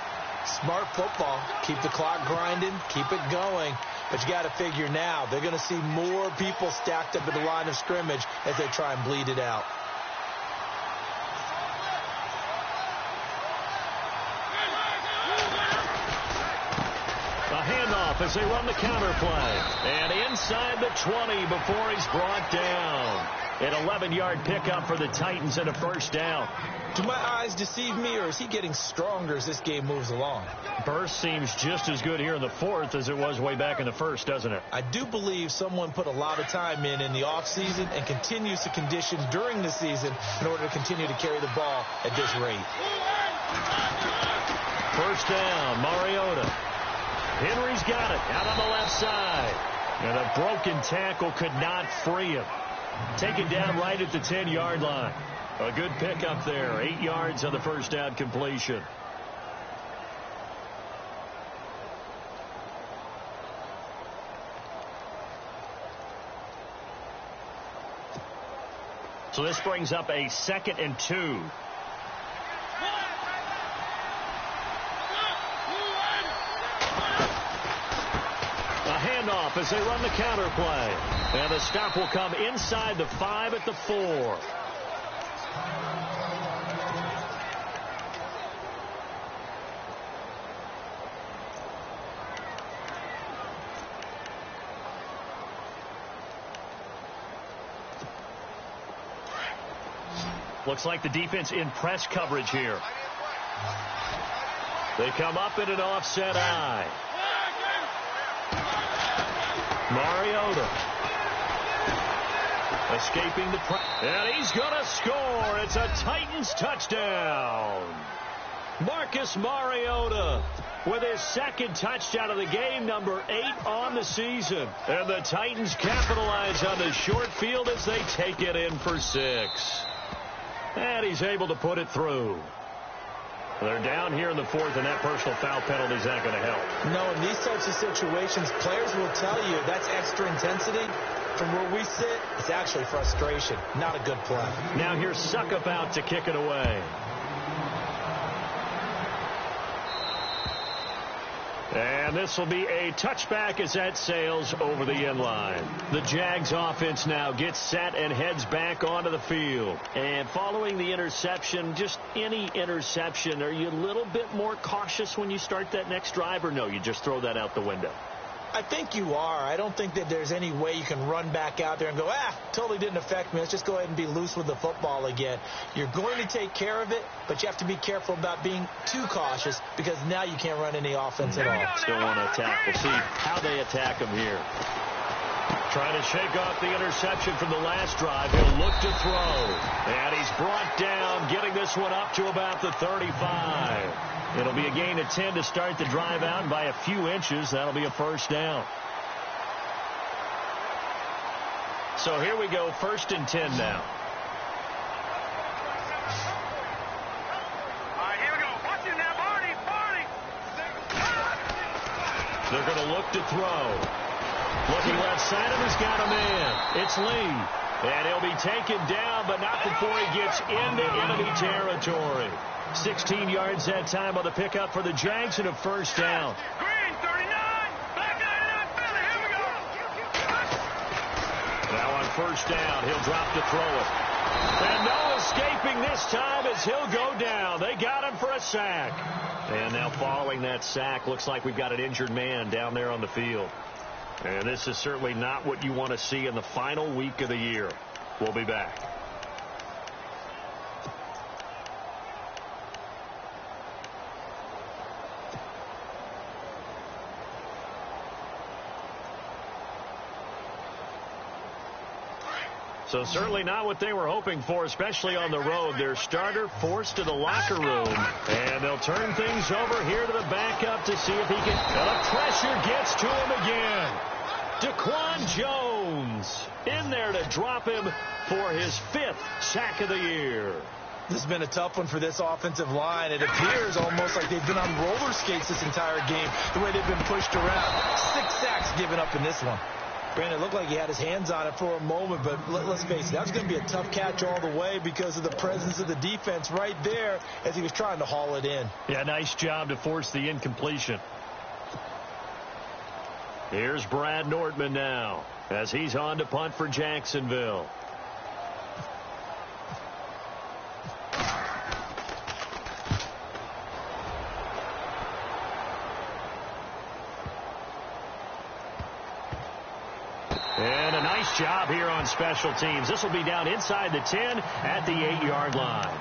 Smart football. Keep the clock grinding. Keep it going. But you got to figure now, they're going to see more people stacked up at the line of scrimmage as they try and bleed it out. A handoff as they run the counter play. And inside the 20 before he's brought down. An 11-yard pickup for the Titans and a first down. Do my eyes deceive me, or is he getting stronger as this game moves along? Burst seems just as good here in the fourth as it was way back in the first, doesn't it? I do believe someone put a lot of time in the offseason and continues to condition during the season in order to continue to carry the ball at this rate. First down, Mariota. Henry's got it out on the left side. And a broken tackle could not free him. Taken down right at the 10-yard line. A good pickup there. 8 yards on the first down completion. So this brings up a 2nd and 2. A handoff as they run the counter play. And the stop will come inside the 5 at the 4. Looks like the defense in press coverage here. They come up in an offset eye. Mariota escaping the press. And he's going to score. It's a Titans touchdown. Marcus Mariota with his 2nd touchdown of the game, number 8 on the season. And the Titans capitalize on the short field as they take it in for 6. And he's able to put it through. They're down here in the 4th, and that personal foul penalty is not going to help. No, in these types of situations, players will tell you that's extra intensity. From where we sit, it's actually frustration. Not a good play. Now here's Suckup out to kick it away. And this will be a touchback as that sails over the end line. The Jags offense now gets set and heads back onto the field. And following the interception, just any interception, are you a little bit more cautious when you start that next drive, or no, you just throw that out the window? I think you are. I don't think that there's any way you can run back out there and go, totally didn't affect me. Let's just go ahead and be loose with the football again. You're going to take care of it, but you have to be careful about being too cautious because now you can't run any offense at all. Still want to attack. We'll see how they attack him here. Trying to shake off the interception from the last drive. He'll look to throw. And he's brought down, getting this one up to about the 35. It'll be a gain of 10 to start the drive out, and by a few inches, that'll be a first down. So here we go, 1st and 10 now. All right, here we go. Watch it now, Barney. They're going to look to throw. Looking left side of him, he's got a man. It's Lee. And he'll be taken down, but not before he gets into enemy territory. 16 yards that time on the pickup for the Jags and a first down. Green, 39. Black 99, Philly. Here we go. Now on first down, he'll drop to throw it. And no escaping this time as he'll go down. They got him for a sack. And now following that sack, looks like we've got an injured man down there on the field. And this is certainly not what you want to see in the final week of the year. We'll be back. So certainly not what they were hoping for, especially on the road. Their starter forced to the locker room. And they'll turn things over here to the backup to see if he can. And the pressure gets to him again. Daquan Jones in there to drop him for his 5th sack of the year. This has been a tough one for this offensive line. It appears almost like they've been on roller skates this entire game, the way they've been pushed around. 6 sacks given up in this one. Brandon, it looked like he had his hands on it for a moment, but let's face it, that was going to be a tough catch all the way because of the presence of the defense right there as he was trying to haul it in. Yeah, nice job to force the incompletion. Here's Brad Nordman now as he's on to punt for Jacksonville. job here on special teams. This will be down inside the 10 at the 8-yard line.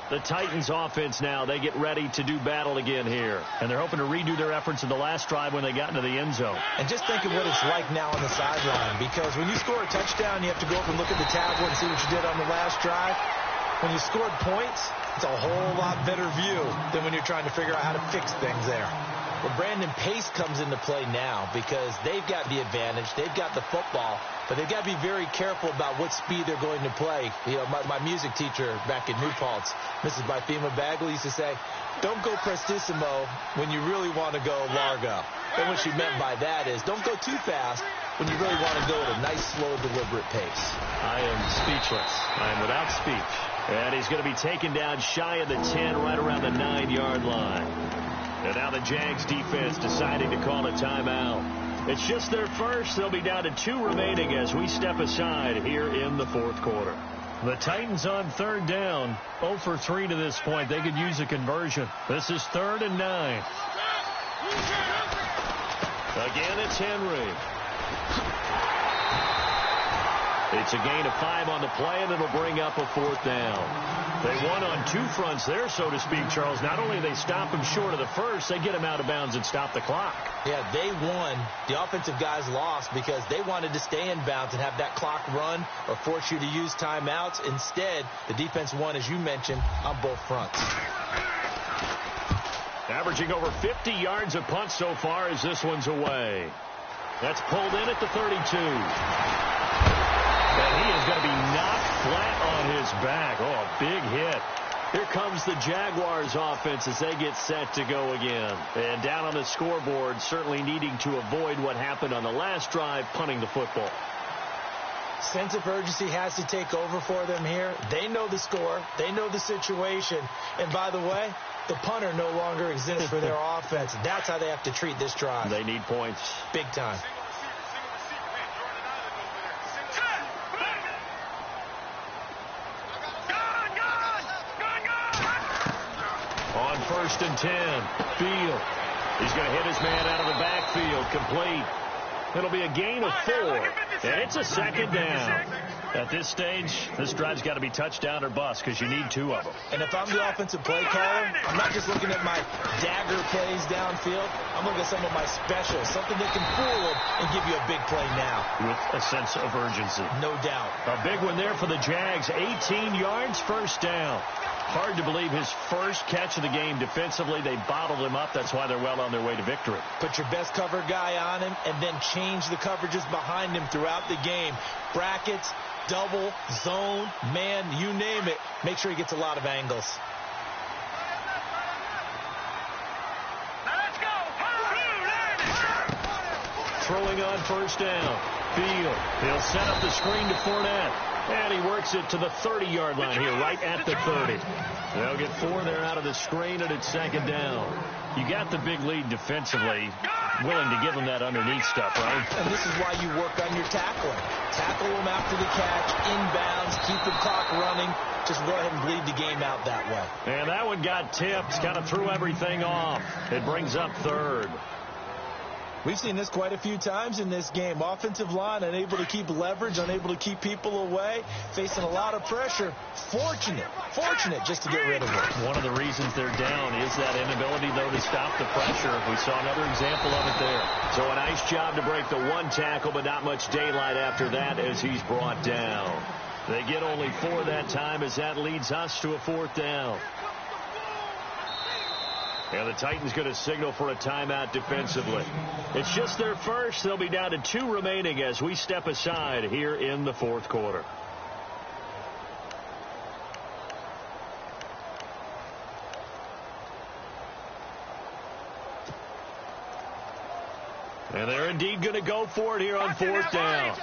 The Titans offense now, they get ready to do battle again here. And they're hoping to redo their efforts in the last drive when they got into the end zone. And just think of what it's like now on the sideline, because when you score a touchdown, you have to go up and look at the tablet and see what you did on the last drive. When you scored points, it's a whole lot better view than when you're trying to figure out how to fix things there. Well, Brandon, pace comes into play now because they've got the advantage. They've got the football, but they've got to be very careful about what speed they're going to play. You know, my music teacher back in New Paltz, Mrs. Bythema Bagley, used to say, don't go prestissimo when you really want to go largo. And what she meant by that is don't go too fast when you really want to go at a nice, slow, deliberate pace. I am speechless. I am without speech. And he's going to be taken down shy of the 10, right around the 9-yard line. And now the Jags defense deciding to call a timeout. It's just their first. They'll be down to 2 remaining as we step aside here in the fourth quarter. The Titans on third down. 0 for 3 to this point. They could use a conversion. This is 3rd and 9. Again, it's Henry. It's a gain of 5 on the play, and it'll bring up a 4th down. They won on 2 fronts there, so to speak, Charles. Not only they stop him short of the first, they get him out of bounds and stop the clock. Yeah, they won. The offensive guys lost because they wanted to stay in bounds and have that clock run or force you to use timeouts. Instead, the defense won, as you mentioned, on both fronts. Averaging over 50 yards a punt so far as this one's away. That's pulled in at the 32. And he is going to be knocked flat on his back. Oh, a big hit. Here comes the Jaguars offense as they get set to go again. And down on the scoreboard, certainly needing to avoid what happened on the last drive, punting the football. Sense of urgency has to take over for them here. They know the score. They know the situation. And by the way, the punter no longer exists for their offense. That's how they have to treat this drive. They need points. Big time. On 1st and 10, Field. He's going to hit his man out of the backfield, complete. It'll be a gain of 4, and it's a 2nd down. At this stage, this drive's got to be touchdown or bust because you need 2 of them. And if I'm the offensive play caller, I'm not just looking at my dagger plays downfield. I'm looking at some of my specials, something that can fool them and give you a big play now. With a sense of urgency. No doubt. A big one there for the Jags. 18 yards, 1st down. Hard to believe his first catch of the game defensively. They bottled him up. That's why they're well on their way to victory. Put your best cover guy on him and then change the coverages behind him throughout the game. Brackets, double, zone, man, you name it. Make sure he gets a lot of angles. Let's go. Throwing on 1st down. Field. He'll set up the screen to Fournette. And he works it to the 30-yard line here, right at the 30. They'll get 4 there out of the screen, and it's 2nd down. You got the big lead defensively, willing to give them that underneath stuff, right? And this is why you work on your tackling. Tackle them after the catch, inbounds, keep the clock running. Just go ahead and bleed the game out that way. And that one got tipped, kind of threw everything off. It brings up 3rd. We've seen this quite a few times in this game. Offensive line unable to keep leverage, unable to keep people away, facing a lot of pressure. Fortunate just to get rid of it. One of the reasons they're down is that inability, though, to stop the pressure. We saw another example of it there. So a nice job to break the 1 tackle, but not much daylight after that as he's brought down. They get only 4 that time as that leads us to a 4th down. And the Titans going to signal for a timeout defensively. It's just their first. They'll be down to 2 remaining as we step aside here in the fourth quarter. And they're indeed going to go for it here on 4th down.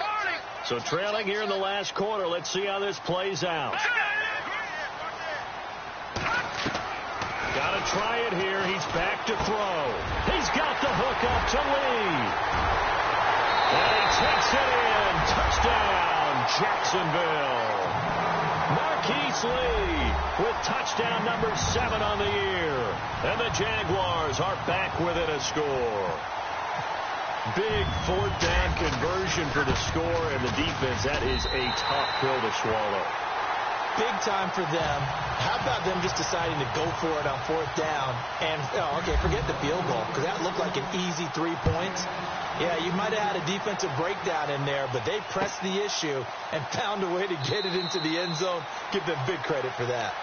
So trailing here in the last quarter. Let's see how this plays out. Got to try it here. He's back to throw. He's got the hook up to Lee. And he takes it in. Touchdown, Jacksonville. Marquise Lee with touchdown number 7 on the year. And the Jaguars are back within a score. Big fourth down conversion for the score, and the defense, that is a tough pill to swallow. Big time for them. How about them just deciding to go for it on fourth down? And, forget the field goal, because that looked like an easy 3 points. Yeah, you might have had a defensive breakdown in there, but they pressed the issue and found a way to get it into the end zone. Give them big credit for that.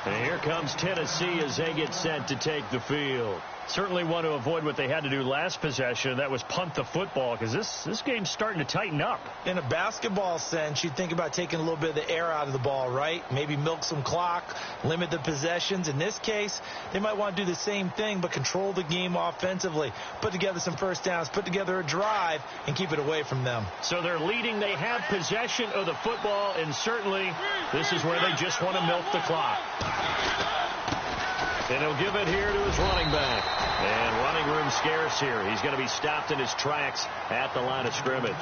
And here comes Tennessee as they get set to take the field. Certainly want to avoid what they had to do last possession. That was punt the football, because this game's starting to tighten up. In a basketball sense, you think about taking a little bit of the air out of the ball, right? Maybe milk some clock, limit the possessions. In this case, they might want to do the same thing, but control the game offensively. Put together some first downs, put together a drive, and keep it away from them. So they're leading. They have possession of the football, and certainly this is where they just want to milk the clock. And he'll give it here to his running back. And running room scarce here. He's going to be stopped in his tracks at the line of scrimmage.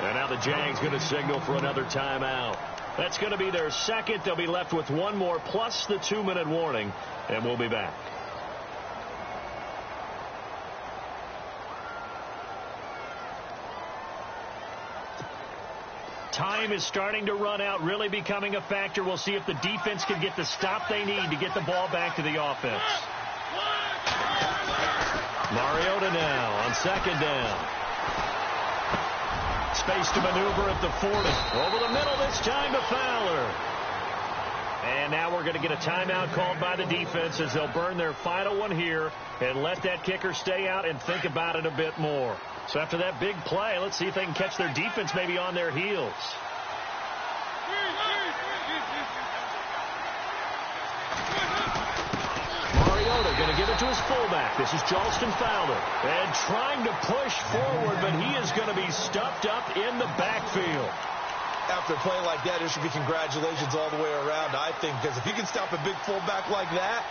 And now the Jags going to signal for another timeout. That's going to be their second. They'll be left with one more plus the 2-minute warning. And we'll be back. Time is starting to run out, really becoming a factor. We'll see if the defense can get the stop they need to get the ball back to the offense. Mariota now on second down. Space to maneuver at the 40. Over the middle this time to Fowler. And now we're going to get a timeout called by the defense as they'll burn their final one here and let that kicker stay out and think about it a bit more. So after that big play, let's see if they can catch their defense maybe on their heels. Mariota going to give it to his fullback. This is Charleston Fowler. And trying to push forward, but he is going to be stuffed up in the backfield. After a play like that, there should be congratulations all the way around, I think, because if you can stop a big fullback like that,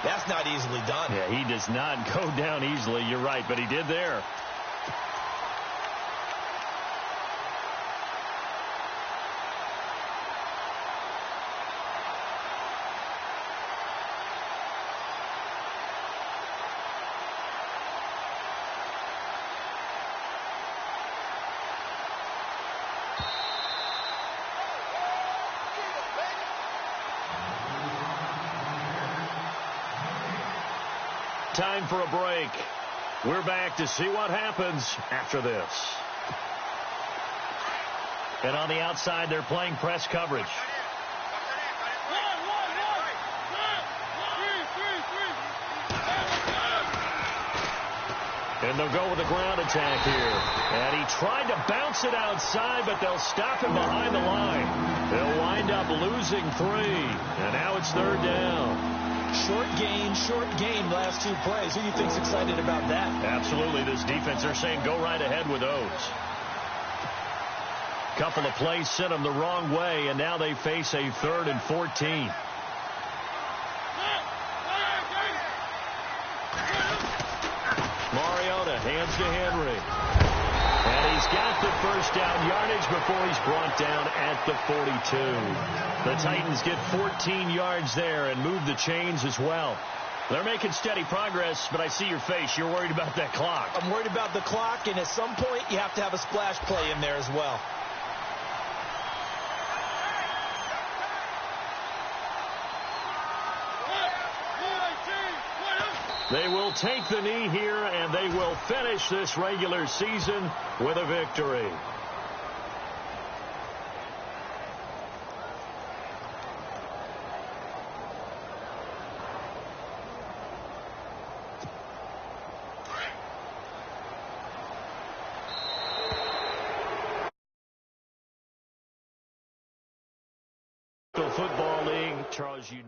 that's not easily done. Yeah, he does not go down easily. You're right, but he did there. Time for a break. We're back to see what happens after this. And on the outside, they're playing press coverage. And they'll go with a ground attack here. And he tried to bounce it outside, but they'll stop him behind the line. They'll wind up losing 3. And now it's third down. Short gain last 2 plays. Who do you think's excited about that? Absolutely. This defense, they're saying go right ahead with those. Couple of plays sent them the wrong way, and now they face a 3rd and 14. Mariota hands to Henry. And he's got the first down yardage before he's brought down at the 42. The Titans get 14 yards there and move the chains as well. They're making steady progress, but I see your face. You're worried about that clock. I'm worried about the clock, and at some point you have to have a splash play in there as well. They will take the knee here, and they will finish this regular season with a victory. Football League, Charles, you